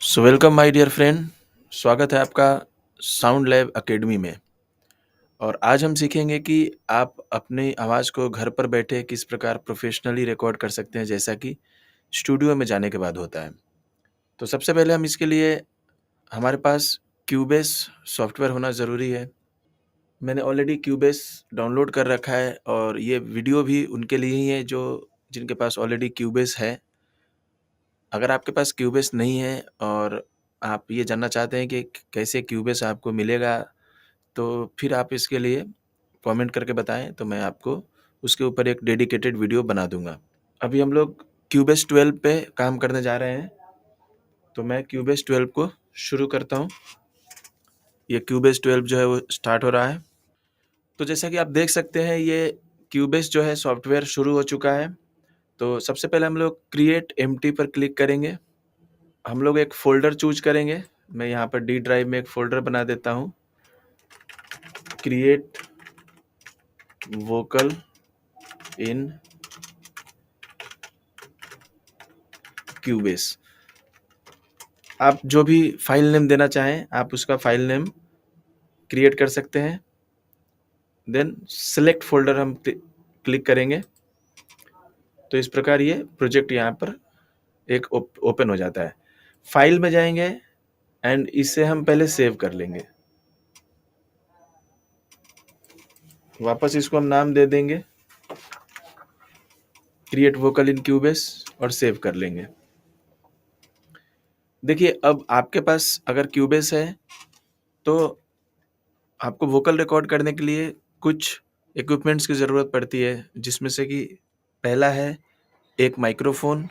So welcome my dear friend. स्वागत है आपका साउंड लैब एकेडमी में। और आज हम सीखेंगे कि आप अपनी आवाज़ को घर पर बैठे किस प्रकार प्रोफेशनली रिकॉर्ड कर सकते हैं, जैसा कि स्टूडियो में जाने के बाद होता है। तो सबसे पहले हम इसके लिए हमारे पास क्यूबेस सॉफ्टवेयर होना ज़रूरी है। मैंने ऑलरेडी क्यूबेस डाउनलोड कर रखा है और ये वीडियो भी उनके लिए ही है जो जिनके पास ऑलरेडी क्यूबेस है। अगर आपके पास क्यूबेस नहीं है और आप ये जानना चाहते हैं कि कैसे क्यूबेस आपको मिलेगा, तो फिर आप इसके लिए कमेंट करके बताएं, तो मैं आपको उसके ऊपर एक डेडिकेटेड वीडियो बना दूंगा। अभी हम लोग क्यूबेस 12 पे काम करने जा रहे हैं, तो मैं क्यूबेस 12 को शुरू करता हूँ। ये क्यूबेस 12 जो है वो स्टार्ट हो रहा है। तो जैसा कि आप देख सकते हैं, ये क्यूबेस जो है सॉफ्टवेयर शुरू हो चुका है। तो सबसे पहले हम लोग क्रिएट एम्प्टी पर क्लिक करेंगे। हम लोग एक फ़ोल्डर चूज़ करेंगे। मैं यहाँ पर डी ड्राइव में एक फ़ोल्डर बना देता हूँ, क्रिएट वोकल इन क्यूबेस। आप जो भी फ़ाइल नेम देना चाहें, आप उसका फ़ाइल नेम क्रिएट कर सकते हैं। देन सेलेक्ट फ़ोल्डर हम क्लिक करेंगे, तो इस प्रकार ये प्रोजेक्ट यहाँ पर एक ओपन हो जाता है। फ़ाइल में जाएंगे एंड इसे हम पहले सेव कर लेंगे। वापस इसको हम नाम दे देंगे क्रिएट वोकल इन क्यूबेस और सेव कर लेंगे। देखिए, अब आपके पास अगर क्यूबेस है तो आपको वोकल रिकॉर्ड करने के लिए कुछ इक्विपमेंट्स की ज़रूरत पड़ती है, जिसमें से कि पहला है एक माइक्रोफोन,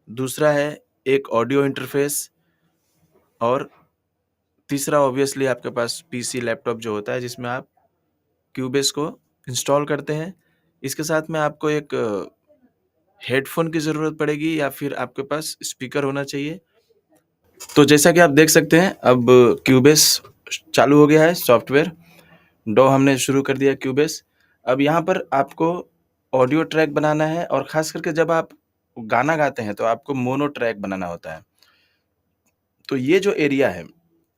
दूसरा है एक ऑडियो इंटरफेस और तीसरा ऑब्वियसली आपके पास पीसी लैपटॉप जो होता है जिसमें आप क्यूबेस को इंस्टॉल करते हैं। इसके साथ में आपको एक हेडफोन की ज़रूरत पड़ेगी या फिर आपके पास स्पीकर होना चाहिए। तो जैसा कि आप देख सकते हैं, अब क्यूबेस चालू हो गया है सॉफ्टवेयर। डॉ हमने शुरू कर दिया क्यूबेस। अब यहाँ पर आपको ऑडियो ट्रैक बनाना है और ख़ास करके जब आप गाना गाते हैं तो आपको मोनो ट्रैक बनाना होता है। तो ये जो एरिया है,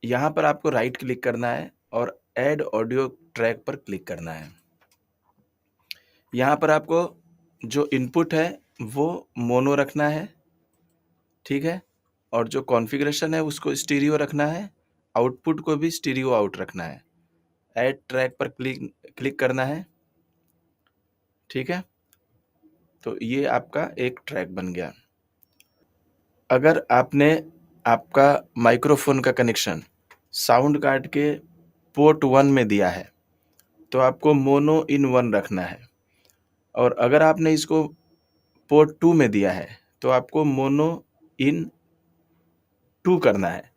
यहाँ पर आपको राइट क्लिक करना है और ऐड ऑडियो ट्रैक पर क्लिक करना है। यहाँ पर आपको जो इनपुट है वो मोनो रखना है, ठीक है? और जो कॉन्फ़िगरेशन है उसको स्टीरियो रखना है, आउटपुट को भी स्टीरियो आउट रखना है। ऐड ट्रैक पर क्लिक करना है, ठीक है? तो ये आपका एक ट्रैक बन गया। अगर आपने आपका माइक्रोफोन का कनेक्शन साउंड कार्ड के पोर्ट 1 में दिया है, तो आपको मोनो इन 1 रखना है। और अगर आपने इसको पोर्ट 2 में दिया है, तो आपको मोनो इन 2 करना है।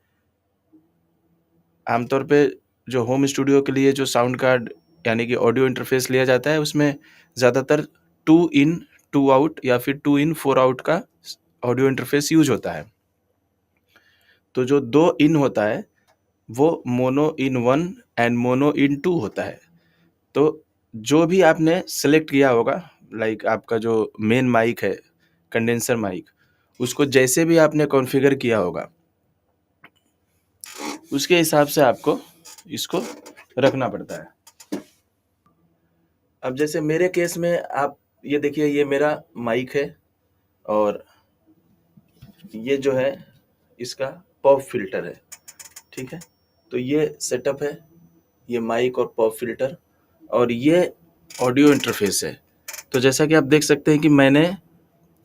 आमतौर पे जो होम स्टूडियो के लिए जो साउंड कार्ड यानी कि ऑडियो इंटरफेस लिया जाता है, उसमें ज़्यादातर 2 इन 2 आउट या फिर 2 इन 4 आउट का ऑडियो इंटरफेस यूज़ होता है। तो जो 2 इन होता है वो मोनो इन 1 एंड मोनो इन 2 होता है। तो जो भी आपने सेलेक्ट किया होगा, लाइक आपका जो मेन माइक है, कंडेंसर माइक, उसको जैसे भी आपने कॉन्फ़िगर किया होगा, उसके हिसाब से आपको इसको रखना पड़ता है। अब जैसे मेरे केस में आप ये देखिए, ये मेरा माइक है और ये जो है इसका पॉप फ़िल्टर है, ठीक है? तो ये सेटअप है, ये माइक और पॉप फ़िल्टर और ये ऑडियो इंटरफेस है। तो जैसा कि आप देख सकते हैं कि मैंने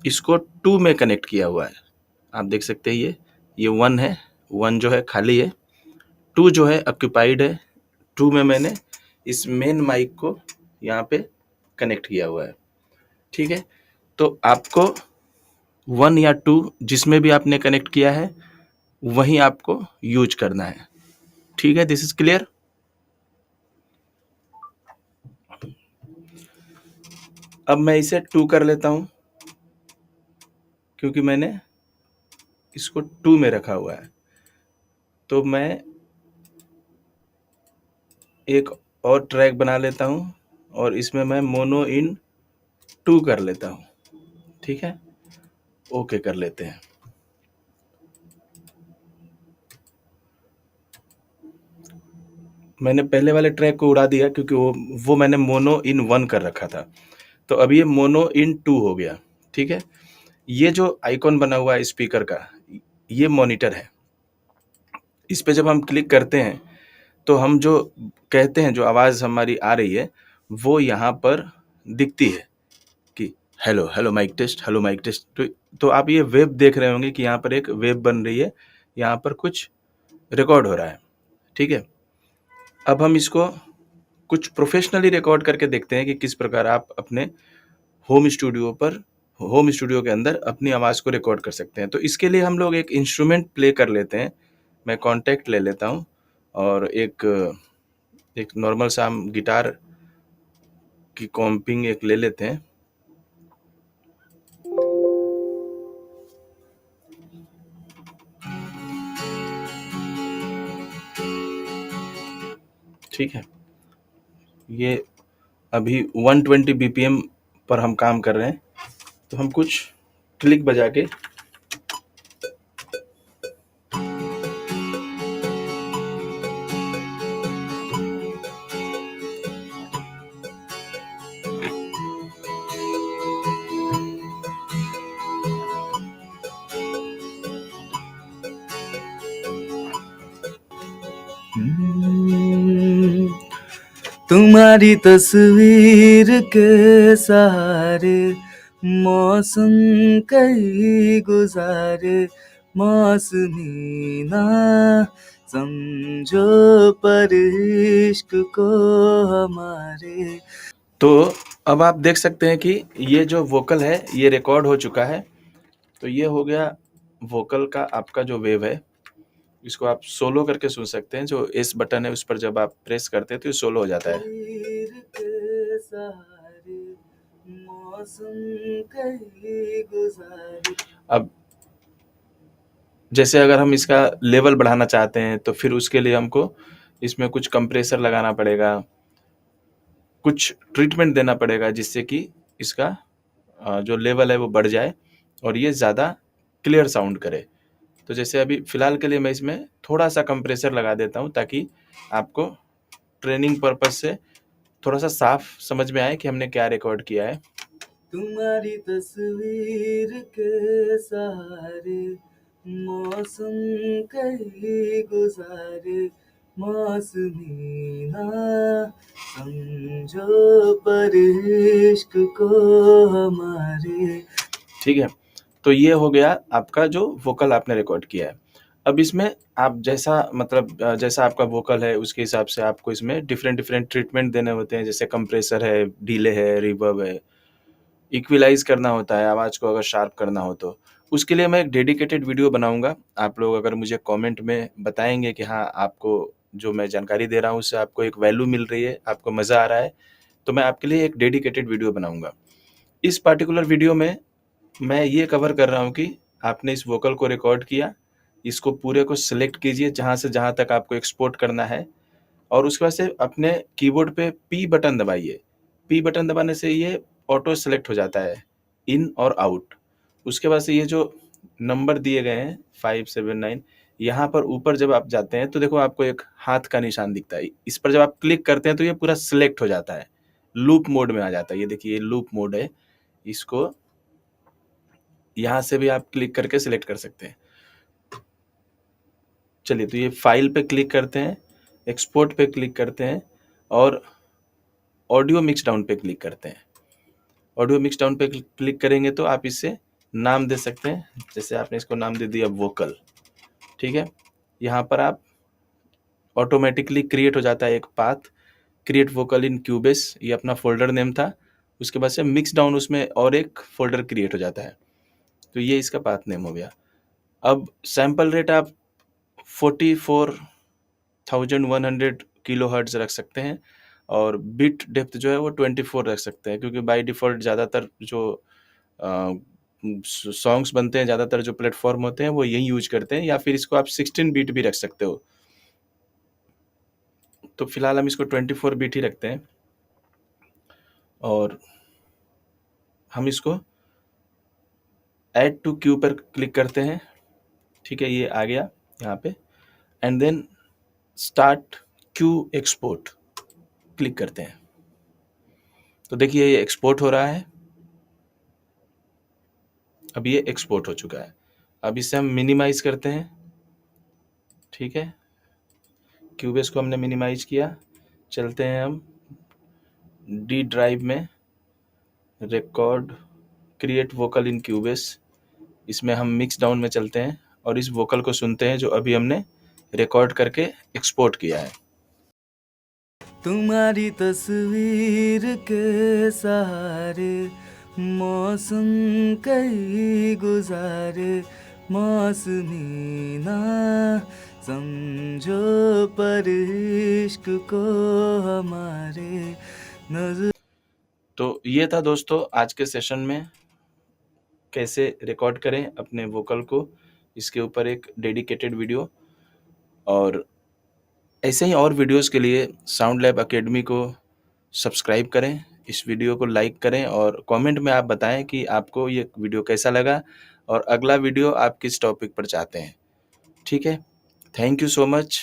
इसको 2 में कनेक्ट किया हुआ है। आप देख सकते हैं ये 1 है, 1 जो है खाली है, 2 जो है ऑक्यूपाइड है। 2 में मैंने इस मेन माइक को यहाँ पे कनेक्ट किया हुआ है, ठीक है? तो आपको 1 या 2 जिसमें भी आपने कनेक्ट किया है, वहीं आपको यूज़ करना है, ठीक है? This is clear? अब मैं इसे 2 कर लेता हूँ, क्योंकि मैंने इसको 2 में रखा हुआ है। तो मैं एक और ट्रैक बना लेता हूँ और इसमें मैं मोनो इन 2 कर लेता हूँ, ठीक है? ओके कर लेते हैं। मैंने पहले वाले ट्रैक को उड़ा दिया क्योंकि वो मैंने मोनो इन 1 कर रखा था। तो अब ये मोनो इन 2 हो गया, ठीक है? ये जो आइकॉन बना हुआ है स्पीकर का, ये मॉनिटर है। इस पे जब हम क्लिक करते हैं, तो हम जो कहते हैं, जो आवाज़ हमारी आ रही है, वो यहाँ पर दिखती है कि hello, hello mike test, hello mike test. तो आप ये वेव देख रहे होंगे कि यहाँ पर एक वेव बन रही है, यहाँ पर कुछ रिकॉर्ड हो रहा है, ठीक है? अब हम इसको कुछ प्रोफ़ेशनली रिकॉर्ड करके देखते हैं कि किस प्रकार आप अपने होम स्टूडियो के अंदर अपनी आवाज़ को रिकॉर्ड कर सकते हैं। तो इसके लिए हम लोग एक इंस्ट्रूमेंट प्ले कर लेते हैं। मैं कॉन्टैक्ट ले लेता हूँ और एक एक नॉर्मल सा हम गिटार की कॉम्पिंग एक ले लेते हैं। ठीक है? ये अभी 120 बीपीएम पर हम काम कर रहे हैं। तो हम कुछ क्लिक बजा के तुम्हारी तस्वीर के सहारे मौसम कई गुजारे, मौसमी ना समझो पर इश्क को हमारे। तो अब आप देख सकते हैं कि ये जो वोकल है, ये रिकॉर्ड हो चुका है। तो ये हो गया वोकल का आपका जो वेव है। इसको आप सोलो करके सुन सकते हैं। जो एस बटन है, उस पर जब आप प्रेस करते हैं तो ये सोलो हो जाता है। तस्वीर के सहारे मौसम कई गुजारे। अब जैसे अगर हम इसका लेवल बढ़ाना चाहते हैं, तो फिर उसके लिए हमको इसमें कुछ कंप्रेसर लगाना पड़ेगा, कुछ ट्रीटमेंट देना पड़ेगा, जिससे कि इसका जो लेवल है वो बढ़ जाए और ये ज़्यादा क्लियर साउंड करे। तो जैसे अभी फ़िलहाल के लिए मैं इसमें थोड़ा-सा कंप्रेसर लगा देता हूँ, ताकि आपको ट्रेनिंग पर्पज़ से थोड़ा-सा साफ समझ में आए कि हमने क्या रिकॉर्ड किया है। तुम्हारी तस्वीर के सहारे मौसम कई गुजारे, मौसमी ना समझो पर इश्क को हमारे। ठीक है? तो ये हो गया आपका जो वोकल आपने रिकॉर्ड किया है। अब इसमें आप जैसा मतलब जैसा आपका वोकल है, उसके हिसाब से आपको इसमें डिफरेंट ट्रीटमेंट देने होते हैं। जैसे कंप्रेसर है, डिले है, रिवर्ब है, इक्विलाइज़ करना होता है, आवाज़ को अगर शार्प करना हो तो। उसके लिए मैं एक डेडिकेटेड वीडियो बनाऊँगा। आप लोग अगर मुझे कमेंट में बताएँगे कि हाँ, आपको जो मैं जानकारी दे रहा हूँ, उससे आपको एक वैल्यू मिल रही है, आपको मज़ा आ रहा है, तो मैं आपके लिए एक डेडिकेटेड वीडियो बनाऊँगा। इस पार्टिकुलर वीडियो में मैं ये कवर कर रहा हूँ कि आपने इस वोकल को रिकॉर्ड किया, इसको पूरे को सिलेक्ट कीजिए जहाँ से जहाँ तक आपको एक्सपोर्ट करना है, और उसके बाद से अपने कीबोर्ड पे पी बटन दबाइए। पी बटन दबाने से ये ऑटो सेलेक्ट हो जाता है, इन और आउट। उसके बाद से ये जो नंबर दिए गए हैं 5, 7, 9, यहाँ पर ऊपर जब आप जाते हैं तो देखो आपको एक हाथ का निशान दिखता है। इस पर जब आप क्लिक करते हैं तो ये पूरा सिलेक्ट हो जाता है, लूप मोड में आ जाता है। ये देखिए, ये लूप मोड है। इसको यहाँ से भी आप क्लिक करके सिलेक्ट कर सकते हैं। चलिए, तो ये फाइल पे क्लिक करते हैं, एक्सपोर्ट पे क्लिक करते हैं और ऑडियो मिक्स डाउन पे क्लिक करते हैं। ऑडियो मिक्स डाउन पे क्लिक करेंगे तो आप इसे नाम दे सकते हैं। जैसे आपने इसको नाम दे दिया वोकल, ठीक है? यहाँ पर आप ऑटोमेटिकली क्रिएट हो जाता है एक पाथ, क्रिएट वोकल इन क्यूबेस, ये अपना फ़ोल्डर नेम था। उसके बाद से मिक्स डाउन, उसमें और एक फ़ोल्डर क्रिएट हो जाता है। तो ये इसका पाथ नेम हो गया। अब सैंपल रेट आप 44,100 किलोहर्ट्ज़ रख सकते हैं और बिट डेप्थ जो है वो 24 रख सकते हैं, क्योंकि बाय डिफ़ॉल्ट ज़्यादातर जो सॉन्ग्स बनते हैं, ज़्यादातर जो प्लेटफ़ॉर्म होते हैं वो यही यूज़ करते हैं, या फिर इसको आप 16 बिट भी रख सकते हो। तो फिलहाल हम इसको 24 बिट ही रखते हैं और हम इसको ऐड टू क्यू पर क्लिक करते हैं। ठीक है, ये आ गया यहाँ पे, and then start queue export click करते हैं तो देखिए ये एक्सपोर्ट हो रहा है। अब ये एक्सपोर्ट हो चुका है। अब इसे हम मिनिमाइज करते हैं। ठीक है, क्यूबेस को हमने मिनिमाइज किया। चलते हैं हम डी ड्राइव में, रिकॉर्ड क्रिएट वोकल इन क्यूबेस, इसमें हम मिक्स डाउन में चलते हैं और इस वोकल को सुनते हैं जो अभी हमने रिकॉर्ड करके एक्सपोर्ट किया है। तुम्हारी तस्वीर के सहारे मौसम कई गुजारे, मौसमी ना समझो पर इश्क को हमारे नजर। तो ये था दोस्तों आज के सेशन में कैसे रिकॉर्ड करें अपने वोकल को, इसके ऊपर एक डेडिकेटेड वीडियो। और ऐसे ही और वीडियोस के लिए साउंड लैब एकेडमी को सब्सक्राइब करें, इस वीडियो को लाइक करें और कमेंट में आप बताएं कि आपको ये वीडियो कैसा लगा और अगला वीडियो आप किस टॉपिक पर चाहते हैं। ठीक है, थैंक यू सो मच।